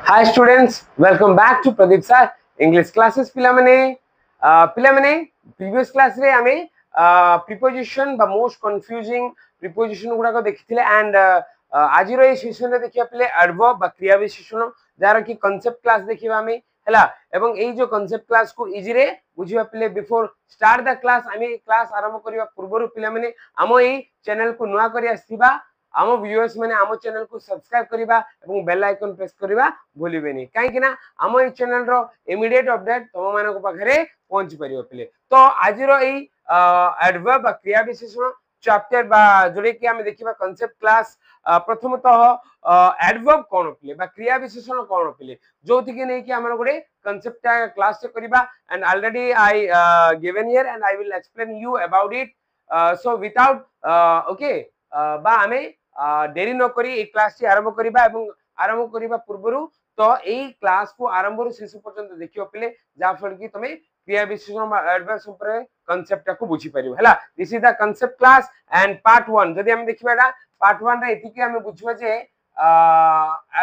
Hi students, welcome back to Pradeep sir English classes पिलामने previous class रे आमे preposition बा most confusing preposition गुड़ा को देखिथिले and आज रो ए सेशन रे देखिया पिले adverb बा क्रिया विशेषण जार की concept class देखिबा आमे हला एवं एई जो concept class को इजी रे बुझिबा पिले before start the class आमे class आरंभ करिबा पूर्वरु पिलामने आमो एई चैनल को नुवा करी आसीबा आम व्यूअर्स माने आम चैनल को सब्सक्राइब करिबा एवं बेल आइकन प्रेस करिबा भूलिबेनी काहे कि ना आम ए चैनल रो इमीडिएट अपडेट तम माने को पाखरे पहुंच परियो पिले तो आज रो एई एडवर्ब बा क्रिया विशेषण चैप्टर बा जोडे कि हम देखिबा कांसेप्ट क्लास प्रथमतः एडवर्ब कोन पिले बा क्रिया विशेषण कोन पिले जोथि के नै कि हमर गोटे कांसेप्ट क्लास से करिबा and already I given here and I will explain you about it so without okay बा हमें देरी न करी ए क्लास टी आरंभ करिबा एवं आरंभ करिबा पूर्वरु तो ए क्लास को आरंभ रु शेष पर्यंत देखियो पिले जा फल की तमे क्रिया विशेषण बा एडवर्ब संपर्क कांसेप्ट को बुझी परिबो हला this is the concept class and part 1 जदी हम देखिबाडा पार्ट 1 रे एतिके हम बुझबा जे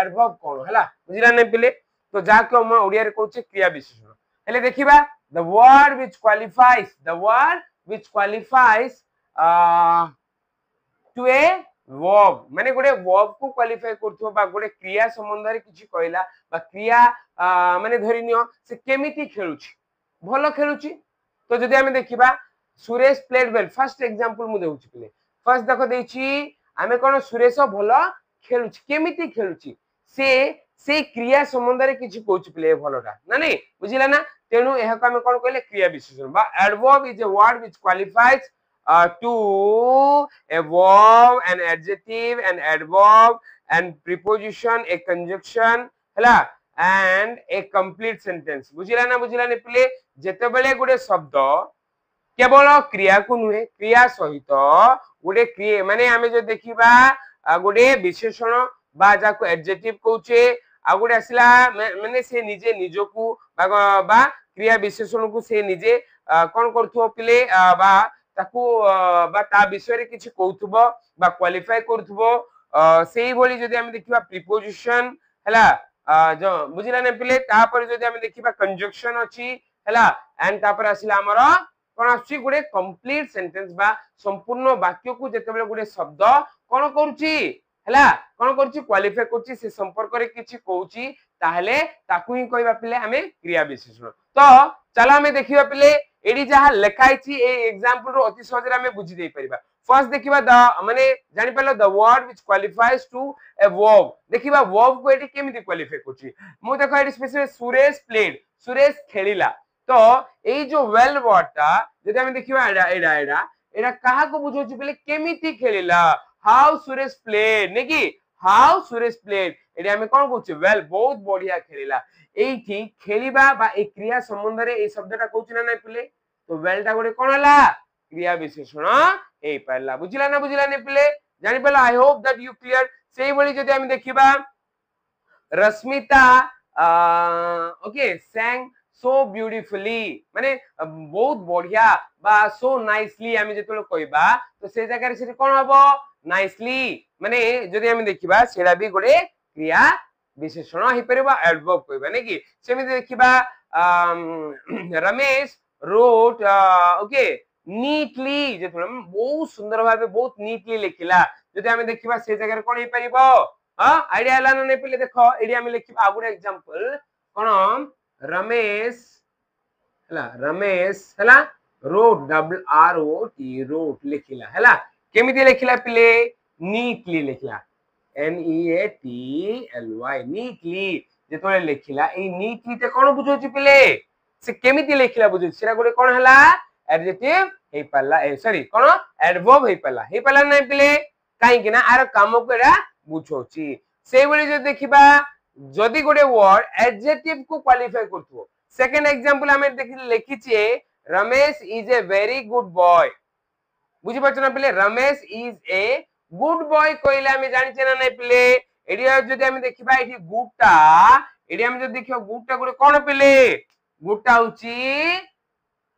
एडवर्ब कोन हला बुझिला नै पिले तो जा के हम ओडिया रे कहूचे क्रिया विशेषण हेले देखिबा the word which qualifies to a verb माने गोटे वर्ब को क्वालिफाई करथो बा गोटे क्रिया संबंध रे किछि कहला बा क्रिया माने धरिनियो से केमिति खेलुछि भलो खेलुछि तो जदी हम देखिबा Suresh played well first example मु देउछि पिले फर्स्ट देखो देछि हमें कोन सुरेश भलो खेलुछि केमिति खेलुछि से क्रिया संबंध रे किछि कहउछि पिले भलोटा ना नै बुझिला ना तेनु एहा को हम कोन कहले क्रिया विशेषण बा adverb is a word which qualifies to a verb, an adjective, an adverb, and preposition, a conjunction, हला and a complete sentence. बुझिला ना पिले जेते बेले गुडे शब्द केवल क्रिया को नुहे क्रिया सहित गुडे क्रिया माने हमें जो देखिबा गुडे विशेषण बा जाको एडजेक्टिव कहूचे आ गुडे आसिला माने से निजे निजोकू बा क्रिया विशेषण को से निजे कोन करथो पिले बा ताकू बा ता विषय रे किछि कहउथबो बा क्वालिफाई करथबो सेही भली जदी हम देखिबा प्रीपोजिशन हला जो बुझिला ने पिले ता पर जदी हम देखिबा कंजंक्शन अछि हला एंड ता पर आसिला हमर कोन आछि गुडे कंप्लीट सेंटेंस बा संपूर्ण वाक्य को जेते बेले गुडे शब्द कोन करूची हला कोन करूची क्वालिफाई करूची से संपर्क रे किछि कहउची ताहले ताकू ही कहबा पिले हमें क्रिया विशेषण तो चला हमें देखिबा पिले एडी जहा लिखाई छी ए एग्जांपल रो अति सहज रे हमें बुझी दे परिबा फर्स्ट देखिबा द माने जानि पलो the word which qualifies to a verb देखिबा वर्ब को एडी केमिति क्वालिफाई करछि मु देखो एडी स्पेशली सुरेश प्लेड सुरेश खेलिला तो एई जो वेल वर्डटा जदि हम देखिबा एडा काहा को बुझोछि पहिले केमिति खेलिला हाउ सुरेश प्लेड नेकी हाउ सुरेश प्लेड एडी हम कोन कहउछि वेल बहुत बढ़िया खेलिला एठी खेलिबा बा ए क्रिया संबंध रे ए शब्दटा कहउछि ना नै पिले तो वेलटा गोटे कोन हला क्रिया विशेषण ए परला बुझिला नै पिले जानि पला I hope that you clear सेही भली जदि हम देखिबा Rashmita okay sang so beautifully माने बहुत बढ़िया बा so nicely हम जेतलो कहबा तो से जगह रे से कोन हबो nicely माने जदि हम देखिबा सेडा भी गोटे क्रिया विशेषण ही परबा एडवर्ब कहबा नै कि सेमि देखिबा रमेश wrote ओके नीटली जेतलो बहुत सुंदर भाबे बहुत नीटली लिखिला जदि हम देखिबा से जगह रे कोन ही परिबो हां आईडिया हला नै पहिले देखो एडी हम लिखिबा आगुडे एग्जांपल कोन रमेश हला wrote double R O T wrote लिखिला हला केमिति लिखिला पिले नीटली लिखिला neatly नीटली जेतोले लिखिला ए नीटली ते कोन बुझोछि पिले से केमिति लिखिला बुझोछि सेरा गोटे कोन हला एडजेक्टिव हे पल्ला ए सॉरी कोन एडवर्ब हे पल्ला नै पिले काहे कि ना आर काम को एडा बुझोछि से बली जे देखिबा जदी गोटे वर्ड एडजेक्टिव को क्वालिफाई करथो सेकंड एग्जांपल हमें देखि लिखिछे Ramesh is a very good boy बुझि पाछ ना पिले Ramesh is a good boy कहले हम जानि छै ना नै पिले एडी जदी हम देखिबा एठी गुडटा एडी हम जदी देखियो गुडटा गोटे कोन पिले गुडटा होची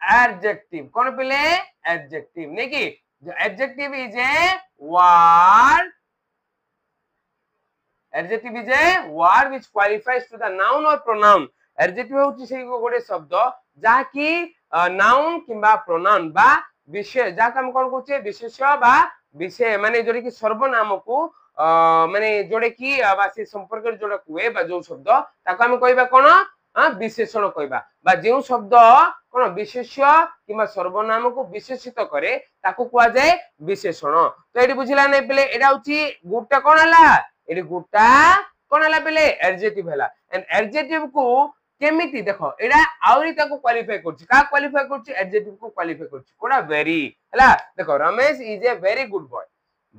एडजेक्टिव कोन पिले एडजेक्टिव नै कि adjective is a word adjective is a word which qualifies to the noun or pronoun. adjective होची सेही गोटे शब्द जहा की नाउन किंबा प्रोनाउन बा विशेष जहा हम कोन कहचे विशेष्य बा विषय माने जोडे की सर्वनाम को माने जोडे की बा से संपर्क जोडे कुए बा जो शब्द ताको हम कहबा कोन विशेषण कहबा बा जे शब्द कोन विशेष्य किंबा सर्वनाम को विशेषित करे ताको कुआ जाए विशेषण। तो एडी बुझिला नै पले एडा होची गुडटा कोन हला एडी गुडटा कोन हला पले एडजेक्टिव हला एंड एडजेक्टिव को केमिति देखो एडा आउरी ताको क्वालिफाई करछि का क्वालिफाई करछि एडजेक्टिव को क्वालिफाई करछि कोडा वेरी हला देखो Ramesh is a very good boy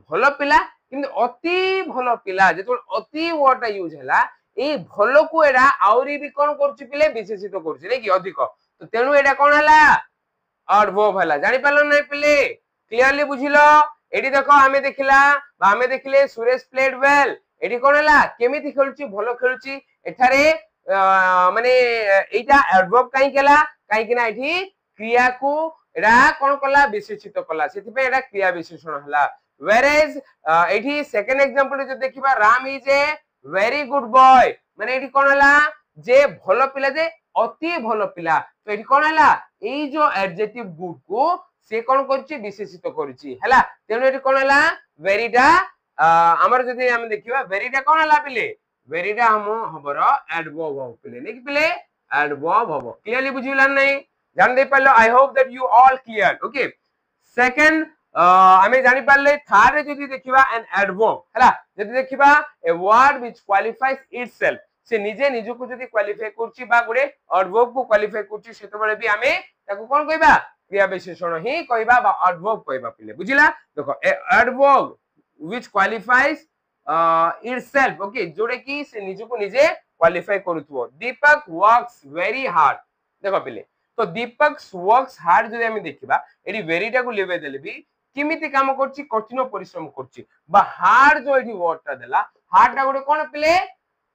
भलो पिला किंतु अति भलो पिला जेतो अति वर्ड यूज हला ए भलो को एडा आउरी भी कोन करछि पिले विशेषित करछि नै कि अधिक तो तेनु एडा कोन हला एडवर्ब हला जानि पालो नै पिले क्लियरली बुझिलो एडी देखो हमें देखिला बा हमें देखिले सुरेश प्लेड वेल एडी कोन हला केमिति खेलुछि भलो खेलुछि एठारे माने एटा एडवर्ब काई केला काई कि ना एठी क्रिया को एडा कोन कला विशेषित कला सेति पे एडा क्रिया विशेषण हला whereas एठी सेकंड एग्जांपल जो देखिबा Ram is a very good boy माने एठी कोन हला जे भलो पिला जे अति भलो पिला तो एठी कोन हला एई जो एडजेक्टिव गुड को से कोन करछि विशेषित करछि हला तेनु एठी कोन हला वेरीटा हमर जदी हम देखिबा वेरीटा कोन हला पिले वेरीटा हम हबर एडवर्ब हो पिले नै कि पिले एडवर्ब हो क्लियरली बुझिला नै जान दे पालो I hope that you all clear okay second हमें जानि पाले थर्ड जदी देखिबा एन एडवर्ब हला जदी देखिबा a word which qualifies itself से निजे निजो को जदी क्वालिफाई करछि बा गुडे एडवर्ब को क्वालिफाई करछि सेतो बळे भी हमें ताको कोन कहबा क्रिया विशेषण ही कहबा बा एडवर्ब कहबा पिले बुझिला देखो a adverb which qualifies itself okay जोड़े की से निजो को निजे क्वालिफाई करूथबो दीपक वर्क्स वेरी हार्ड देखो पिले तो दीपक वर्क्स हार्ड जदि हम देखिबा एडी वेरीटा को लेवे देले भी किमिति काम करछि कठिन परिश्रम करछि बा हार्ड जो एडी वर्डटा देला हार्डटा गोटे कोन पिले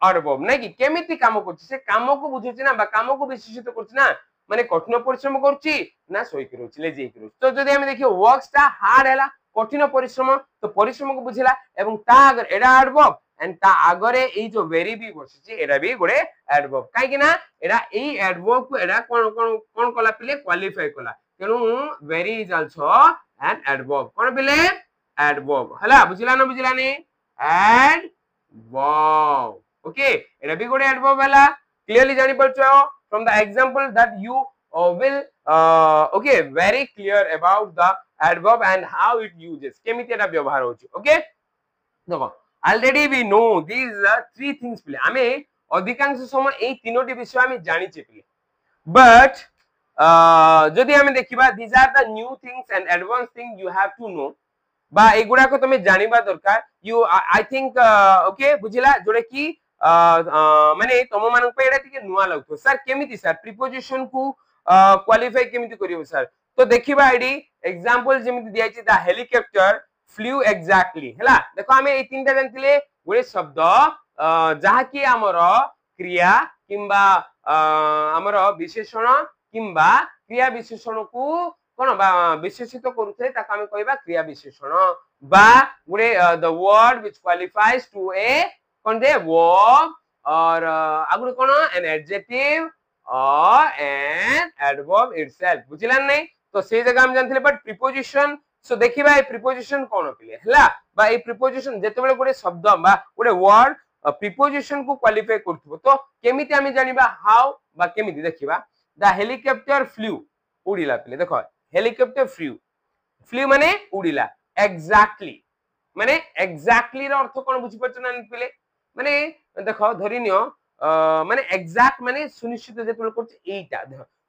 एडवर्ब नै कि केमिति काम करछि से काम को बुझुछि ना बा काम को विशेषित करछि ना माने कठिन परिश्रम करछि ना सोई के रहछि लेजी के रहछि तो जदि हम देखियो वर्क्सटा हार्ड हैला कठिन परिश्रम तो परिश्रम को बुझिला एवं ता अगर एडा एडवर्ब एंड ता आगरे ए जो वेरी भी बसिछि एडा भी गोटे एडवर्ब काहे कि ना एडा ए एडवर्ब को एडा कोन कोन कोन कला पिले क्वालिफाई कला तेनु very is also an adverb कोन पिले एडवर्ब हला बुझिला न बुझिला नि एडवर्ब ओके एडा भी गोटे एडवर्ब हला क्लियरली जानि परछो from the example that you will okay very clear about the adverb and how it uses केमिति एटा व्यवहार होछि ओके देखो already we know these are three things पिले हमें अधिकांश समय ए तीनोटी विषय हमें जानि छि पिले बट जदि हमें देखिबा these are the new things and advanced things you have to know बा एगुडा को तमे जानिबा दरकार you I think okay बुझिला जोडे की माने तम मानन पे एटा टिके नुवा लागतो सर केमिति सर प्रीपोजिशन को क्वालिफाई केमिति करियो सर तो देखिबा आईडी एग्जांपल जेमिति दिया छि द हेलिकॉप्टर फ्लू एग्जैक्टली हला देखो हमें ए तीनटा जानतिले गोटे शब्द जहा कि हमर क्रिया किंबा हमर विशेषण किंबा क्रिया विशेषण को कोन बा विशेषित करूथे ताका हम कहबा क्रिया विशेषण बा गोटे the word which qualifies to a कोन दे वर्ब और आगुरे कोन an adjective or an adverb itself बुझिला नै तो से जगह हम जानथिले बट प्रीपोजिशन सो देखिबा ए प्रीपोजिशन कोन पिले हला बा ए प्रीपोजिशन जेते बेले गोटे शब्द बा गोटे वर्ड प्रीपोजिशन को क्वालिफाई करथबो तो केमिति हम जानिबा हाउ बा केमिति देखिबा द हेलिकॉप्टर फ्लू उड़िला पिले देखो हेलिकॉप्टर फ्लू माने उड़िला एग्जैक्टली माने एग्जैक्टली रो अर्थ कोन बुझि परछ ना पिले माने देखो धरिनियो माने एग्जैक्ट माने सुनिश्चित जेतबेल करछ एटा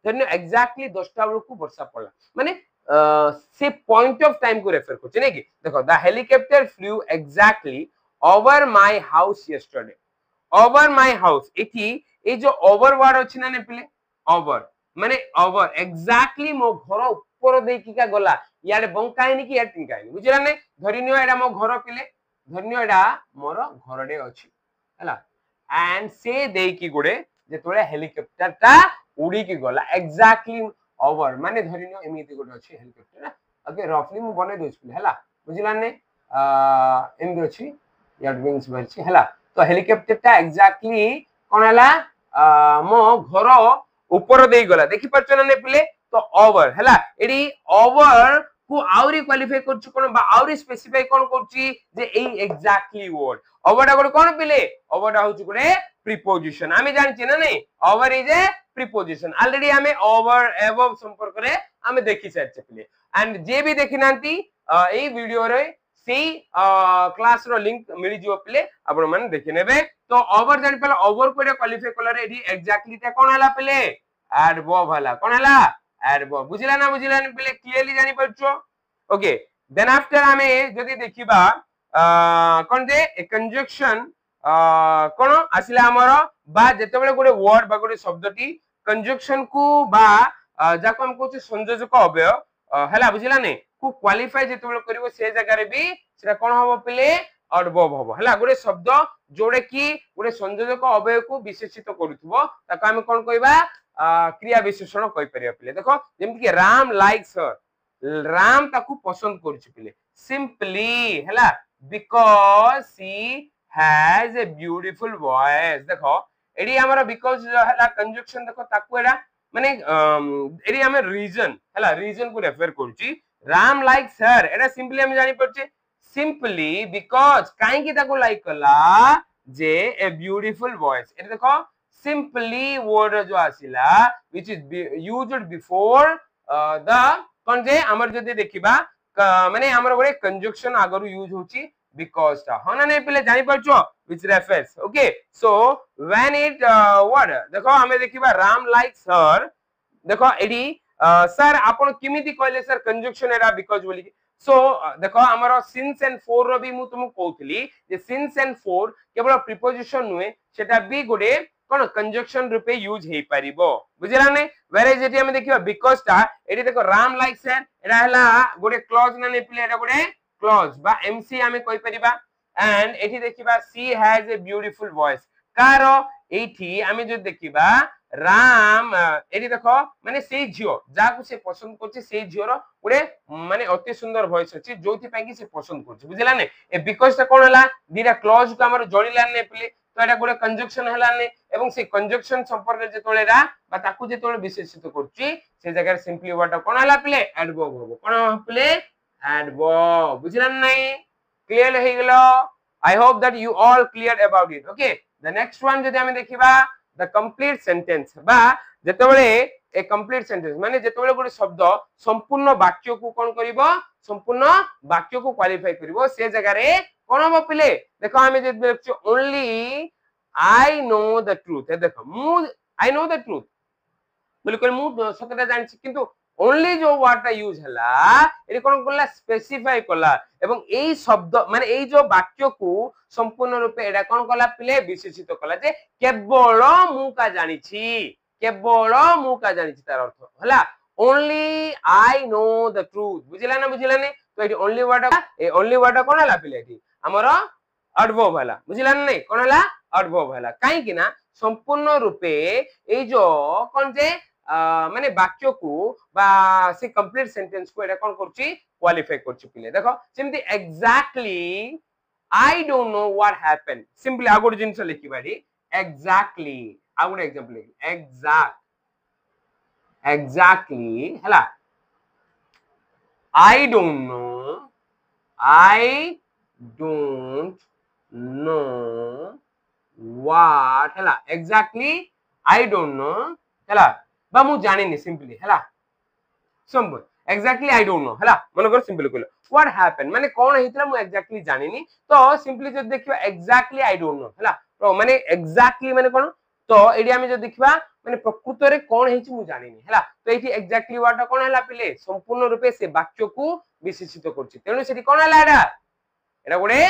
धन्य एग्जैक्टली 10टा बेल को वर्षा पड़ला माने से पॉइंट ऑफ टाइम को रेफर करछ नै कि देखो the helicopter flu exactly over my house yesterday over my house एठी ए जो ओवर वर्ड अछि ना ने पिले ओवर माने ओवर एग्जैक्टली मो घर ऊपर दे की का गला याडे बंकाय नि कि या टिंकाय नि बुझिला नै धरिनियो एडा मो घर पिले धरिनियो एडा मोर घरडे अछि हला एंड से दे की गोडे जेतोले हेलिकॉप्टर ता उडी की गला एग्जैक्टली ओवर माने धरिनो एमिति गोडे अछि हेलिकॉप्टर ओके रफली मु बने दोछ हला बुझिला ने एमि अछि याड विंग्स बरछि हला तो हेलिकॉप्टर टा एग्जैक्टली कोन हला मो घर ऊपर दे गला देखि परछ ना ने पिले तो ओवर हला एडी ओवर को आउरी क्वालिफाई करछ कोन बा आउरी स्पेसिफाई कोन करछि जे एई एग्जैक्टली वर्ड ओवर टा कोन पिले ओवर टा होछि कोने प्रीपोजिशन आमे जानछि ना नहीं over is a preposition already हमें ओवर अबव संपर्क रे हमें देखि सारछे पिले एंड जे भी देखि नांती एई वीडियो रे सेई क्लास रो लिंक मिली जिवो पिले आपण माने देखि नेबे तो ओवर जानि पले ओवर को क्वालिफाई कला रे एडी एग्जैक्टली ता कोन हला पिले एडवर्ब हला कोन हला एडवर्ब बुझिला ना पिले क्लियरली जानि परछो ओके देन आफ्टर हमें जदी देखिबा कोन जे ए कंजक्शन कोन आसिला हमरो बा जेतेबेले गोटे वर्ड बा गोटे शब्दटी कंजक्शन को बा जाको हम कहू संयोजक अवयव हला बुझिला ने को क्वालिफाई जेतेबेले करिवो से जगह रे भी सेटा कोन होबो पिले एडवर्ब होबो हला गोटे शब्द जोडे की गोटे संयोजक अवयव को विशेषित करूथबो ताको हम कोन कहबा क्रिया विशेषण कहि परिया पिले देखो जेमति कि राम लाइक्स हर राम ताकू पसंद करूछ पिले सिंपली हला because C has a beautiful voice देखो एडी हमर बिकॉज़ हला कंजक्शन देखो ताकू एडा माने एडी हमें रीजन हला रीजन को रेफर करूची राम लाइक्स हर एडा सिंपली हम जानि परछे सिंपली बिकॉज़ काहे की ताकू लाइक कला जे ए ब्यूटीफुल वॉइस एटा देखो सिंपली वर्ड जो आसिला which is used before the कोन जे हमर जदी देखिबा माने हमर गोटे कंजक्शन आगरु यूज होची because टा होना नहीं पहले जानी परछो which refers okay so when it what देखो हमें देखिबा राम likes her देखो एडी सर आपण किमिति कहले सर कंजक्शन एरा because बोली so देखो हमरो since and for रो भी मु तुम कहउतली जे since and for केवल प्रीपोजिशन नुए सेटा भी गोटे कोन कंजक्शन रूपे यूज हे परिबो बुझिला ने वेरे जेटी हमें देखिबा because टा एडी देखो राम likes her एरा हला गोटे क्लॉज ना ने प्ले एटा गोटे क्लॉज बा एमसी हमें कहि परिबा एंड एठी देखिबा सी हैज ए ब्यूटीफुल वॉइस कारो एठी हमें जो देखिबा राम एठी देखो माने सेई झियो जाकू से पसंद करछि सेई झियो रो गुडे माने अति सुंदर वॉइस अछि जोथि पई कि से पसंद करछि बुझिला ने ए बिकॉज़ ता कोन हला दीरा क्लॉज को हमर जोड़िला ने प्ले तो एटा गुडे कंजक्शन हला ने एवं से कंजक्शन संपर्क जे तोलेरा बा ताकू जे तोले विशेषित करछि से जगह सिंपली वर्ड कोन हला प्ले एडवर्ब होबो कोन प्ले adverb बुझिला नहीं क्लियर हे गेलो I hope that you all clear about it okay the next one जदि हमें देखिबा द कंप्लीट सेंटेंस बा जेतेबेले ए कंप्लीट सेंटेंस माने जेतेबेले गोटे शब्द संपूर्ण वाक्य को कोन करिवो संपूर्ण वाक्य को क्वालिफाई करिवो से जगह रे कोन हो पिले देखो हमें जे देखछो only I know the truth देखो मु आई नो द ट्रुथ बिल्कुल मु सतटा जानछि किंतु ओनली जो वर्ड यूज हला एरी कोन करला स्पेसिफाई करला एवं एई शब्द माने एई जो वाक्य को संपूर्ण रूपे एडा कोन करला पिले विशेषित करला जे केवल मु का जानिछि तार अर्थ हला only I know the truth बुझिला ने तो एटी ओनली वर्ड कोन हला पिले एटी हमर एडवर्ब हला बुझिला ने कोन हला एडवर्ब हला काहे कि ना संपूर्ण रूपे एई जो कोन जे माने वाक्य को बा से कंप्लीट सेंटेंस को एटा कोन करछि क्वालिफाई करछि पिले देखो जेमति exactly I don't know what happened simply आगोड जिंस लिखिबाडी एग्जैक्टली आगोड एग्जांपल एग्जैक्टली हला आई डोंट नो व्हाट हला एग्जैक्टली आई डोंट नो हला बा मु जानिनी सिंपली हला simple exactly I don't know हला मन कर सिंपली कहलो व्हाट हैपेंड माने कोन हेतला मु एग्जैक्टली जानिनी तो सिंपली जो देखिबा एग्जैक्टली आई डोंट नो हला तो माने एग्जैक्टली माने कोन तो एडी हम जो देखिबा माने प्रकृत रे कोन हेछि मु जानिनी हला तो एठी एग्जैक्टली वर्ड कोन हला पिले संपूर्ण रूपे से वाक्य को विशेषित करछि तेनु सेठी कोन हला एडा गोडे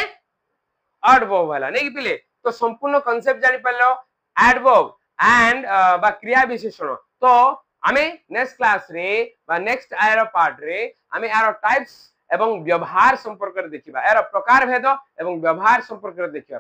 एडवर्ब हला नै पिले तो संपूर्ण कांसेप्ट जानि पालो एडवर्ब एंड बा क्रिया विशेषण तो हमें नेक्स्ट क्लास रे बा नेक्स्ट आयर पार्ट रे हमें आरो टाइप्स एवं व्यवहार संपर्क रे देखिबा एरो प्रकार भेद एवं व्यवहार संपर्क रे देखिबा।